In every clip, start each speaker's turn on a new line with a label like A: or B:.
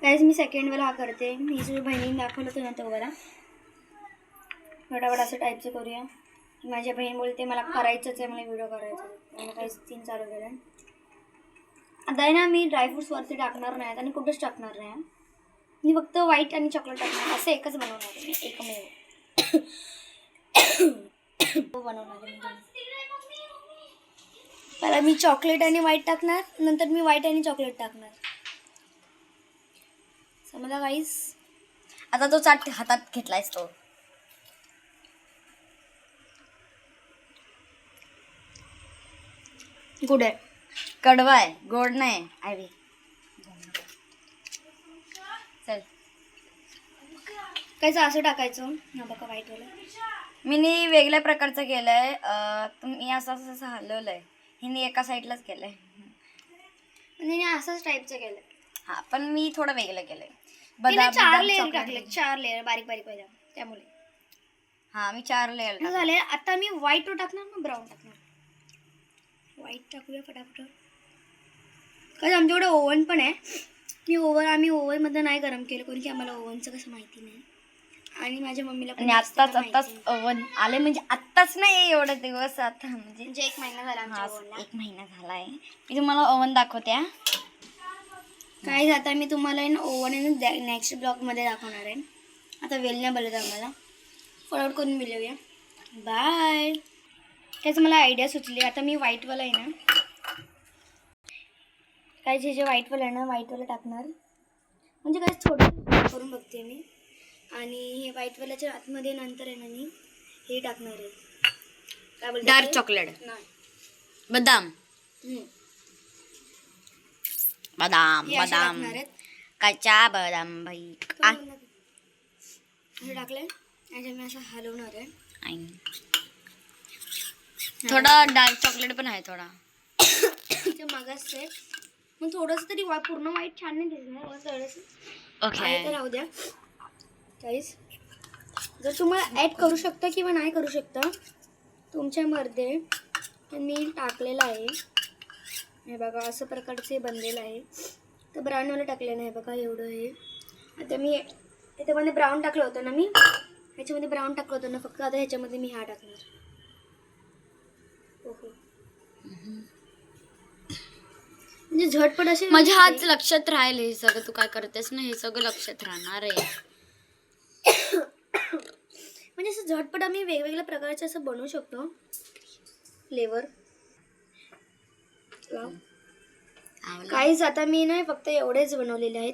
A: काहीच मी सेकंड वेळा हा करते. मी तुझ्या बहिणीने दाखवलं होतं ना तो बघा. फटाफट असं टाईपचं करूया. माझी बहीण बोलते मला करायचंच आहे, मला व्हिडिओ करायचा आहे. मला काही सीन चालू केलं. आता आहे ना मी ड्रायफ्रूट्स वरती टाकणार नाही आणि कुठंच टाकणार नाही. मी फक्त व्हाईट आणि चॉकलेट टाकणार. असं एकच बनवणार आहे मी, एकमेव बनवणार आहे. पहिला मी चॉकलेट आणि व्हाईट टाकणार, नंतर मी व्हाईट आणि चॉकलेट टाकणार. समजा गाईस.
B: आता तो चाट हातात घेतलायस तो.
A: गुड आहे.
B: कडवा आहे, गोड नाही. आयवी चल
A: कायचं असं टाकायचं. हा बघा व्हाईटवाला
B: मी वेगळ्या प्रकारचं केलंय. मी असं हलवलंय. हिने एका साईडलाच केलंय
A: आणि असंच टाईपचं केलं.
B: हा पण मी थोडं वेगळं केलंय.
A: बदाम 4 लेअर टाकले, 4 लेअर बारीक बारीक पहिला. त्यामुळे
B: हा मी 4 लेअर
A: झाले. आता मी व्हाईट टाकणार ना ब्राऊन टाकणार. व्हाईट टाकूया फटाफट. कारण आमच्याकडे ओव्हन पण आहे. आम्ही ओव्हनमध्ये नाही गरम केलं कोणी की आम्हाला ओव्हनचं कसं माहिती नाही. आणि माझ्या मम्मीला पण
B: आत्ताच ओव्हन आले म्हणजे आत्ताच नाही एवढं दिवस. आता म्हणजे 1 महिना झाला आमच्या ओव्हनला. 1 महिना झालाय. मी तुम्हाला ओव्हन दाखवते.
A: काय आता मी तुम्हाला ओव्हन नेक्स्ट ब्लॉगमध्ये दाखवणार आहे. आता वेल नाही बोलत आम्हाला. फॉरवर्ड करून मिळवूया. बाय. त्याचं मला आयडिया सुचली. आता मी व्हाईटवाला आहे ना, काय जे व्हाईटवाला आहे ना व्हाईटवाला टाकणार. म्हणजे काय थोडं करून बघते मी. आणि हे व्हाईटवाल्याच्या आतमध्ये नंतर आहे ना मी हे टाकणार आहे. काय बोलते
B: डार्क चॉकलेट
A: नाही,
B: बदाम बदाम बदाम कच्चा बदाम भाई
A: हे टाकलंय. याच्या मी असं हलवणार आहे.
B: थोडा डार्क चॉकलेट पण आहे थोडा.
A: ते मगाच आहे. मग थोडंसं तरी पूर्ण व्हाईट छान नाही दिसणार. थोडंसं
B: ओके
A: तर राहू द्या. गाईस जर तुम्हाला ॲड करू शकता किंवा नाही करू शकता तुमच्यामध्ये. मी टाकलेलं आहे हे बघा. असं प्रकारचे बनलेलं आहे. तर ब्राऊनवाला टाकले नाही बघा एवढं हे. आता मी त्याच्यामध्ये ब्राऊन टाकलं होतं ना, मी ह्याच्यामध्ये ब्राऊन टाकलं होतं ना फक्त. आता ह्याच्यामध्ये मी हा टाकणार. ओहो म्हणजे झटपट असे
B: माझ्या हात लक्षात राहील. हे सगळं तू काय करतेस ना हे सगळं लक्षात राहणार आहे.
A: म्हणजे असं झटपट आम्ही वेगवेगळ्या प्रकारचे असं बनवू शकतो. फ्लेवर काहीच. आता मी नाही फक्त एवढेच बनवलेले आहेत.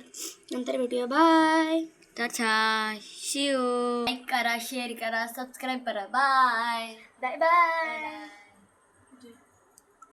A: नंतर भेटूया. बाय.
B: टाटा शिव. लाईक करा, शेअर करा, सबस्क्राईब करा. Bye
A: bye bye.